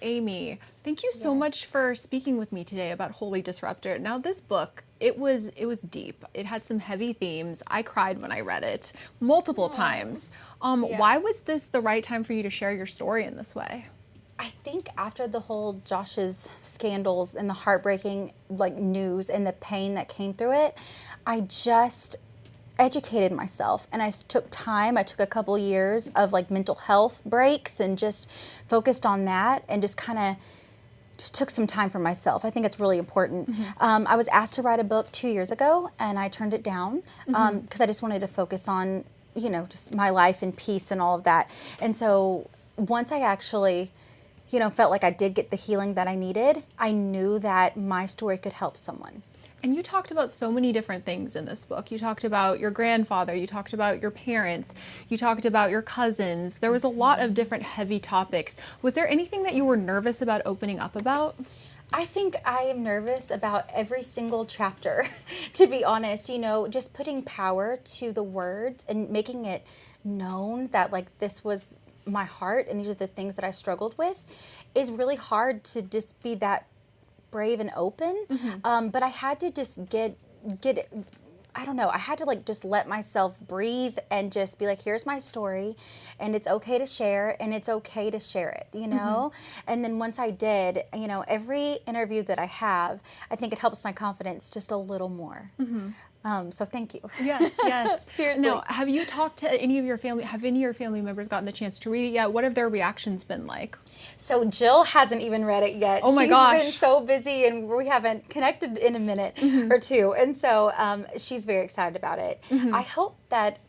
Amy, thank you so much Yes. for speaking with me today about Holy Disruptor. Now, this book, it was deep. It had some heavy themes. I cried when I read it multiple times. Yeah. Why was this the right time for you to share your story in this way? I think after the whole Josh's scandals and the heartbreaking news and the pain that came through it, I just educated myself and I took time. I took a couple years of mental health breaks and just focused on that and just kind of just took some time for myself. I think it's really important. I was asked to write a book 2 years ago and I turned it down because I just wanted to focus on, just my life and peace and all of that. And so once I actually felt like I did get the healing that I needed, I knew that my story could help someone. And you talked about so many different things in this book. You talked about your grandfather, you talked about your parents, you talked about your cousins. There was a lot of different heavy topics. Was there anything that you were nervous about opening up about? I think I am nervous about every single chapter, to be honest. Just putting power to the words and making it known that this was my heart and these are the things that I struggled with is really hard to just be that brave and open. But I had to just get it. I don't know. I had to just let myself breathe and just be like, here's my story and it's okay to share and it's okay to share it, And then once I did, every interview that I have, I think it helps my confidence just a little more. So thank you. Yes. Seriously. Now, have you talked to any of your family? Have any of your family members gotten the chance to read it yet? What have their reactions been like? So Jill hasn't even read it yet. Oh my gosh. She's been so busy and we haven't connected in a minute or two. And so she's very excited about it. I hope that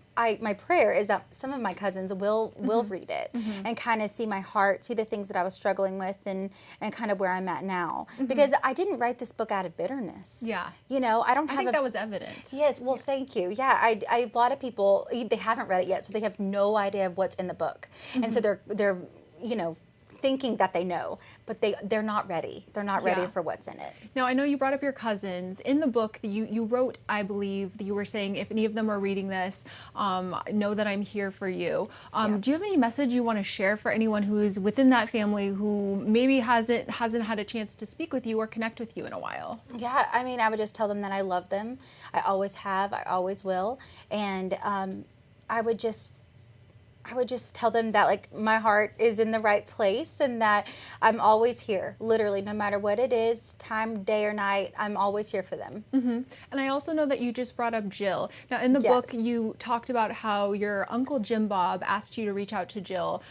my prayer is that some of my cousins will read it and kind of see my heart, see the things that I was struggling with and kind of where I'm at now. Because I didn't write this book out of bitterness. Yeah. I don't have I think that was evident. Yes, well, thank you. Yeah, a lot of people, they haven't read it yet, so they have no idea what's in the book. And so they're thinking that they know, but they're not ready. They're not ready for what's in it. Now, I know you brought up your cousins. In the book, you wrote, I believe, that you were saying, if any of them are reading this, know that I'm here for you. Do you have any message you want to share for anyone who is within that family who maybe hasn't had a chance to speak with you or connect with you in a while? Yeah, I would just tell them that I love them. I always have. I always will. And I would just tell them that my heart is in the right place and that I'm always here, literally, no matter what it is, time, day or night, I'm always here for them. And I also know that you just brought up Jill. Now, in the book, you talked about how your uncle Jim Bob asked you to reach out to Jill.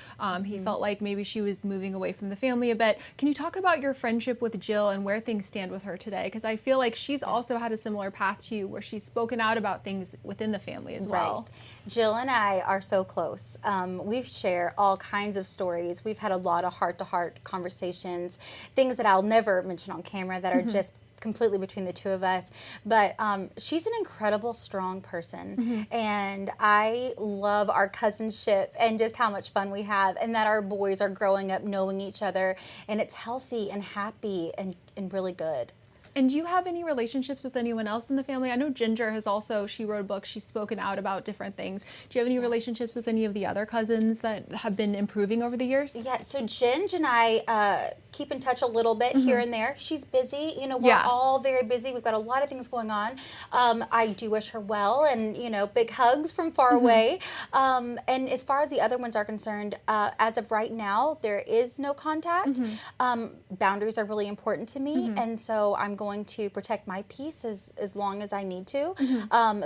He felt like maybe she was moving away from the family a bit. Can you talk about your friendship with Jill and where things stand with her today? Because I feel like she's also had a similar path to you where she's spoken out about things within the family as well. Jill and I are so close. We share all kinds of stories. We've had a lot of heart-to-heart conversations, things that I'll never mention on camera that are just completely between the two of us. But she's an incredible, strong person. And I love our cousinship and just how much fun we have and that our boys are growing up knowing each other. And it's healthy and happy and really good. And do you have any relationships with anyone else in the family? I know Ginger has also, she wrote a book, she's spoken out about different things. Do you have any relationships with any of the other cousins that have been improving over the years? Yeah, so Ginge and I keep in touch a little bit here and there. She's busy. We're all very busy. We've got a lot of things going on. I do wish her well and, big hugs from far away. And as far as the other ones are concerned, as of right now, there is no contact. Boundaries are really important to me. And so I'm going to protect my peace as long as I need to.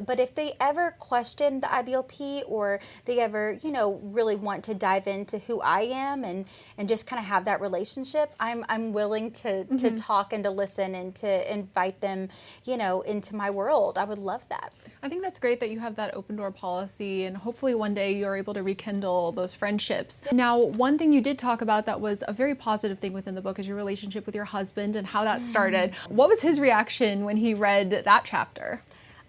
But if they ever question the IBLP or they ever, really want to dive into who I am and just kind of have that relationship, I'm willing to talk and to listen and to invite them, into my world. I would love that. I think that's great that you have that open door policy and hopefully one day you're able to rekindle those friendships. Now, one thing you did talk about that was a very positive thing within the book is your relationship with your husband and how that started. What was his reaction when he read that chapter?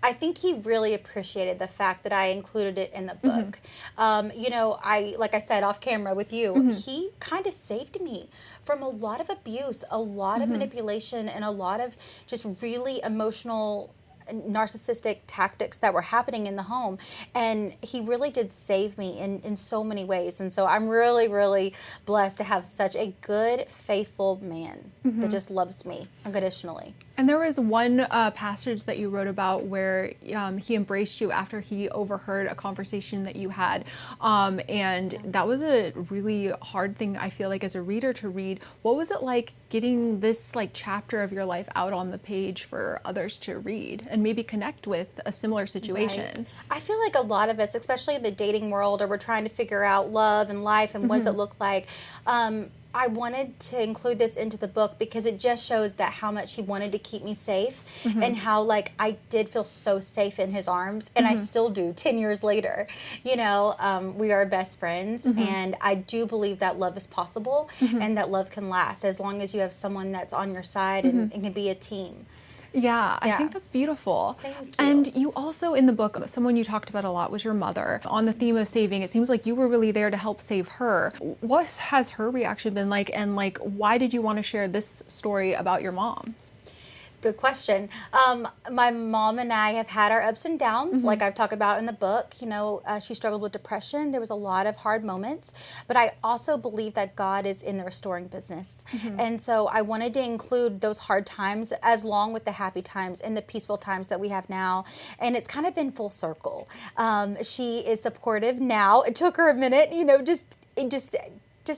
I think he really appreciated the fact that I included it in the book. Like I said off camera with you, he kind of saved me from a lot of abuse, a lot of manipulation, and a lot of just really emotional narcissistic tactics that were happening in the home. And he really did save me in so many ways. And so I'm really, really blessed to have such a good, faithful man that just loves me unconditionally. And there was one passage that you wrote about where he embraced you after he overheard a conversation that you had. And that was a really hard thing, I feel like, as a reader to read. What was it like getting this like chapter of your life out on the page for others to read and maybe connect with a similar situation? Right. I feel like a lot of us, especially in the dating world, or we're trying to figure out love and life and what does it look like. I wanted to include this into the book because it just shows that how much he wanted to keep me safe and how like I did feel so safe in his arms, and I still do 10 years later. You know, we are best friends, and I do believe that love is possible and that love can last as long as you have someone that's on your side and can be a team. Yeah, I think that's beautiful. Thank you. And you also, in the book, someone you talked about a lot was your mother. On the theme of saving, it seems like you were really there to help save her. What has her reaction been like, and like, why did you want to share this story about your mom? Good question. My mom and I have had our ups and downs, like I've talked about in the book. You know, she struggled with depression. There was a lot of hard moments, but I also believe that God is in the restoring business. And so I wanted to include those hard times as long with the happy times and the peaceful times that we have now. And it's kind of been full circle. She is supportive now. It took her a minute, you know, just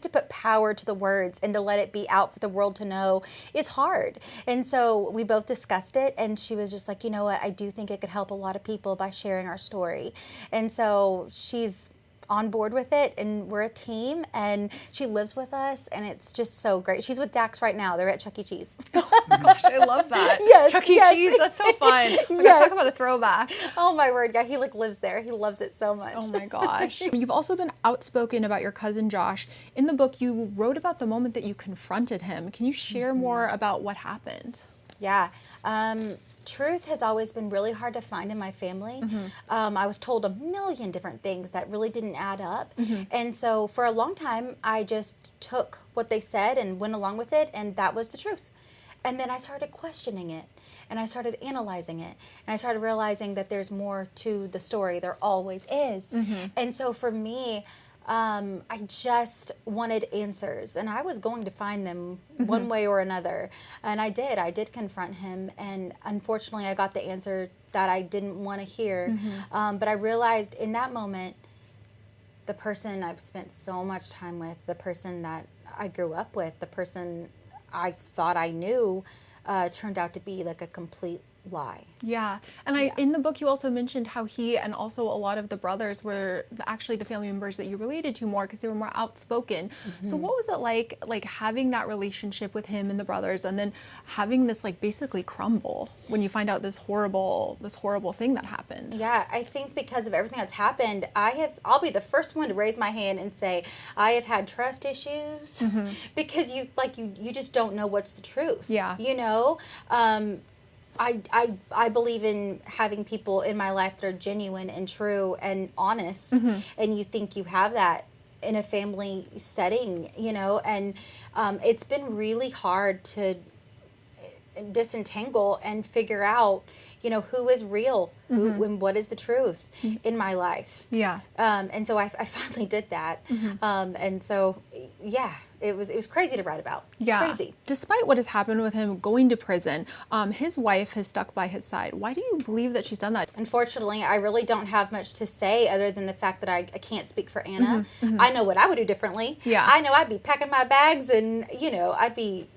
to put power to the words and to let it be out for the world to know is hard. And so we both discussed it, and she was just like, you know what, I do think it could help a lot of people by sharing our story. And so she's on board with it, and we're a team, and she lives with us, and it's just so great. She's with Dax right now. They're at Chuck E. Cheese. Oh my gosh, I love that. Yes, Chuck E. Cheese, that's so fun. Let's talk about a throwback. Oh my word, yeah, he like lives there. He loves it so much. Oh my gosh. You've also been outspoken about your cousin Josh. In the book, you wrote about the moment that you confronted him. Can you share more about what happened? Yeah. Truth has always been really hard to find in my family. I was told a million different things that really didn't add up. And so for a long time, I just took what they said and went along with it, and that was the truth. And then I started questioning it, and I started analyzing it, and I started realizing that there's more to the story. There always is. And so for me, I just wanted answers, and I was going to find them one way or another. And I did confront him, and unfortunately I got the answer that I didn't want to hear. But I realized in that moment, the person I've spent so much time with, the person that I grew up with, the person I thought I knew, turned out to be like a complete lie. Yeah. And in the book, you also mentioned how he and also a lot of the brothers were actually the family members that you related to more because they were more outspoken. So what was it like having that relationship with him and the brothers, and then having this like basically crumble when you find out this horrible thing that happened? Yeah, I think because of everything that's happened, I'll be the first one to raise my hand and say I have had trust issues because you just don't know what's the truth. Yeah. You know, I believe in having people in my life that are genuine and true and honest, and you think you have that in a family setting, you know, and it's been really hard to disentangle and figure out, you know, who is real, who and what is the truth in my life. Yeah. And so I finally did that. And so, yeah, it was crazy to write about. Yeah. Crazy. Despite what has happened with him going to prison, his wife has stuck by his side. Why do you believe that she's done that? Unfortunately, I really don't have much to say other than the fact that I can't speak for Anna. I know what I would do differently. Yeah. I know I'd be packing my bags, and, you know, I'd be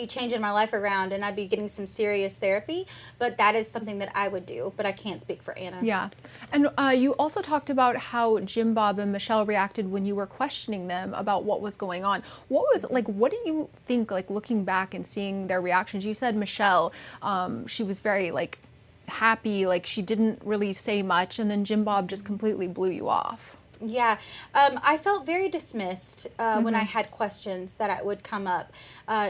changing my life around, and I'd be getting some serious therapy. But that is something that I would do, but I can't speak for Anna. Yeah. And you also talked about how Jim Bob and Michelle reacted when you were questioning them about what was going on. What do you think, like, looking back and seeing their reactions? You said Michelle, she was very, like, happy, like, she didn't really say much, and then Jim Bob just completely blew you off. Yeah, I felt very dismissed when I had questions that would come up.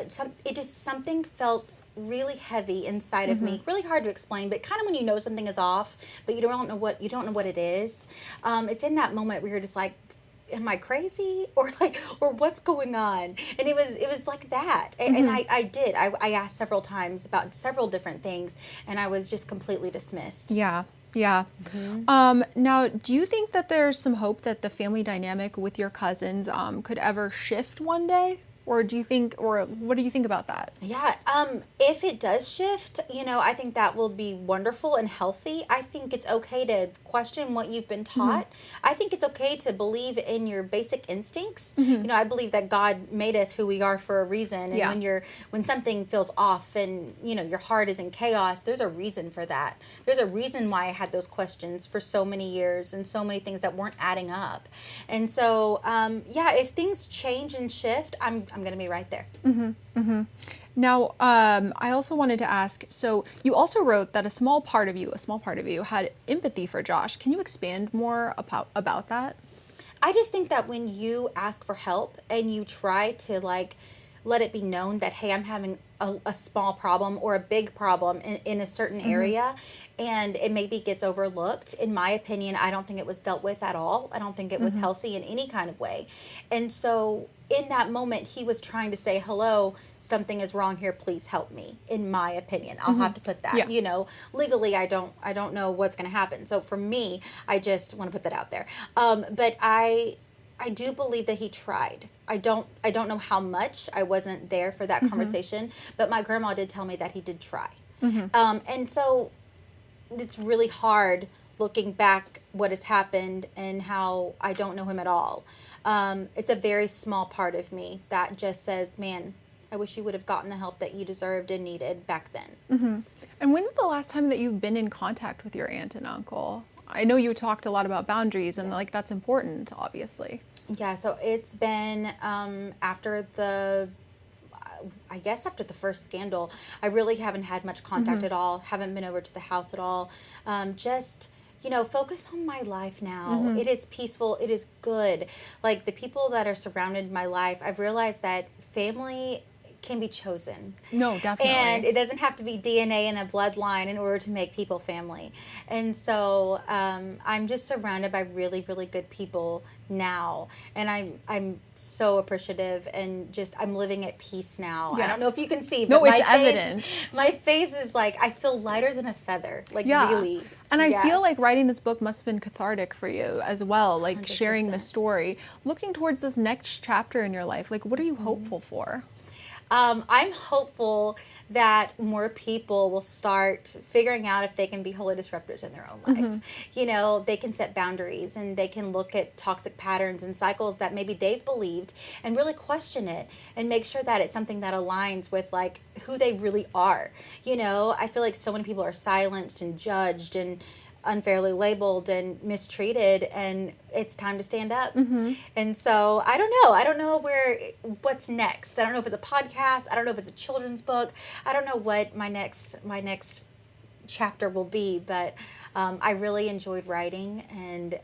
Something felt really heavy inside of me, really hard to explain, but kind of when you know something is off, but you don't know what it is. It's in that moment where you're just like, am I crazy or what's going on? And it was like that. And I asked several times about several different things, and I was just completely dismissed. Yeah. Yeah. Now, do you think that there's some hope that the family dynamic with your cousins could ever shift one day? Or what do you think about that? Yeah, if it does shift, I think that will be wonderful and healthy. I think it's okay to question what you've been taught. I think it's okay to believe in your basic instincts. I believe that God made us who we are for a reason. And when something feels off and, your heart is in chaos, there's a reason for that. There's a reason why I had those questions for so many years and so many things that weren't adding up. And so, if things change and shift, I'm going to be right there. Now, I also wanted to ask, so you also wrote that a small part of you had empathy for Josh. Can you expand more about that? I just think that when you ask for help and you try to let it be known that, hey, I'm having a small problem or a big problem in a certain area, and it maybe gets overlooked. In my opinion, I don't think it was dealt with at all. I don't think it was healthy in any kind of way. And so in that moment, he was trying to say, hello, something is wrong here. Please help me. In my opinion, I'll have to put that, legally, I don't know what's going to happen. So for me, I just want to put that out there. But I do believe that he tried. I don't know how much. I wasn't there for that conversation, but my grandma did tell me that he did try. And so it's really hard looking back what has happened and how I don't know him at all. It's a very small part of me that just says, man, I wish you would have gotten the help that you deserved and needed back then. And when's the last time that you've been in contact with your aunt and uncle? I know you talked a lot about boundaries and that's important, obviously. Yeah, so it's been after the first scandal. I really haven't had much contact at all, haven't been over to the house at all. Just, focus on my life now. It is peaceful. It is good. Like the people that are surrounded my life, I've realized that family can be chosen. No, definitely. And it doesn't have to be DNA and a bloodline in order to make people family. And so I'm just surrounded by really, really good people now. And I'm so appreciative and just I'm living at peace now. Yes. I don't know if you can see, but it's evident. My face is I feel lighter than a feather. Really. And I feel like writing this book must have been cathartic for you as well, 100%. Sharing the story. Looking towards this next chapter in your life, what are you hopeful for? I'm hopeful that more people will start figuring out if they can be holy disruptors in their own life. They can set boundaries and they can look at toxic patterns and cycles that maybe they've believed and really question it and make sure that it's something that aligns with who they really are. I feel like so many people are silenced and judged and unfairly labeled and mistreated, and it's time to stand up. And so I don't know what's next. I don't know if it's a podcast. I don't know if it's a children's book. I don't know what my next chapter will be, but I really enjoyed writing, and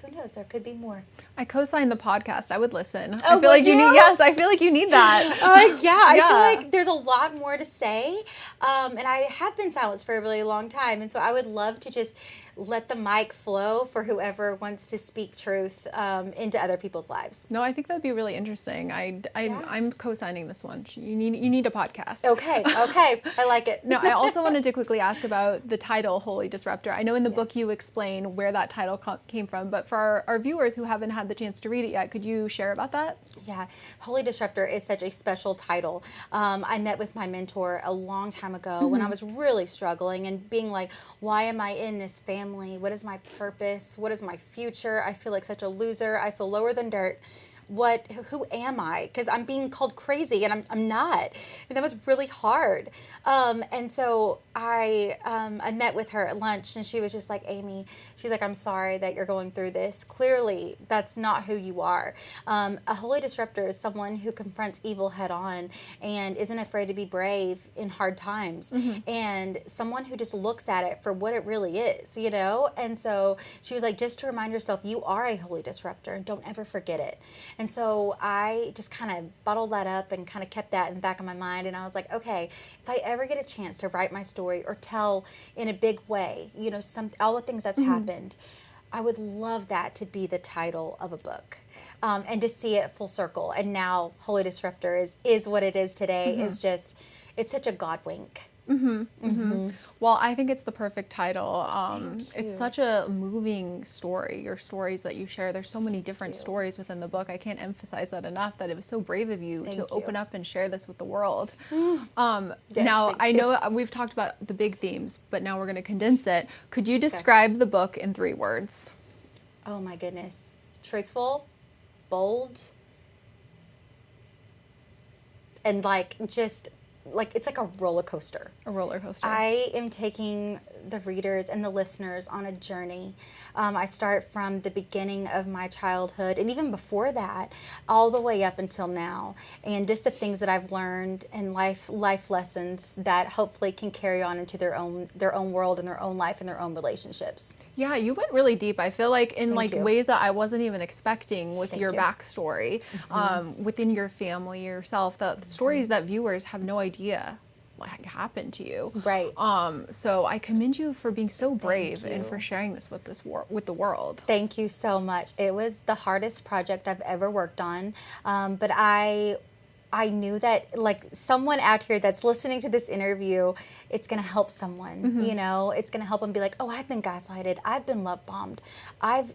who knows, there could be more. I co-signed the podcast. I would listen. Oh, I feel like you need. Yes, I feel like you need that. I feel like there's a lot more to say, and I have been silenced for a really long time, and so I would love to just let the mic flow for whoever wants to speak truth into other people's lives. No, I think that'd be really interesting. I'm co-signing this one. You need a podcast. Okay, I like it. No, I also wanted to quickly ask about the title, Holy Disruptor. I know in the book you explain where that title came from, but for our viewers who haven't had the chance to read it yet, could you share about that? Yeah, Holy Disruptor is such a special title. I met with my mentor a long time ago when I was really struggling and being like, why am I in this family? What is my purpose? What is my future? I feel like such a loser. I feel lower than dirt. Who am I? Because I'm being called crazy and I'm not. And that was really hard. And so I met with her at lunch and she was just like, Amy, she's like, I'm sorry that you're going through this. Clearly, that's not who you are. A holy disruptor is someone who confronts evil head on and isn't afraid to be brave in hard times. And someone who just looks at it for what it really is, And so she was like, just to remind yourself, you are a holy disruptor and don't ever forget it. And so I just kind of bottled that up and kind of kept that in the back of my mind. And I was like, okay, if I ever get a chance to write my story or tell in a big way, all the things that's happened, I would love that to be the title of a book. And to see it full circle. And now Holy Disruptor is what it is today. Is just, it's such a God wink. Well, I think it's the perfect title. Thank It's you. such a moving story. Your stories that you share, there's so many different stories within the book. I can't emphasize that enough, that it was so brave of you to open up and share this with the world. Now, I know we've talked about the big themes, but now we're going to condense it. Could you describe the book in 3 words? Oh my goodness. Truthful, bold, and it's like a roller coaster. A roller coaster. I am taking the readers and the listeners on a journey. I start from the beginning of my childhood, and even before that, all the way up until now, and just the things that I've learned and life lessons that hopefully can carry on into their own world and their own life and their own relationships. Yeah, you went really deep. I feel like in Thank you. ways that I wasn't even expecting with Thank your you. backstory, within your family, yourself, the stories that viewers have no idea what happened to you. Right. So I commend you for being so brave and you. for sharing this with with the world. Thank you so much. It was the hardest project I've ever worked on, but I knew that, like, someone out here that's listening to this interview, it's going to help someone, you know, it's going to help them be like, oh, I've been gaslighted. I've been love bombed. I've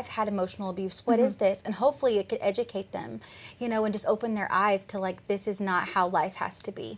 had emotional abuse. What is this? And hopefully it could educate them, you know, and just open their eyes to, like, this is not how life has to be.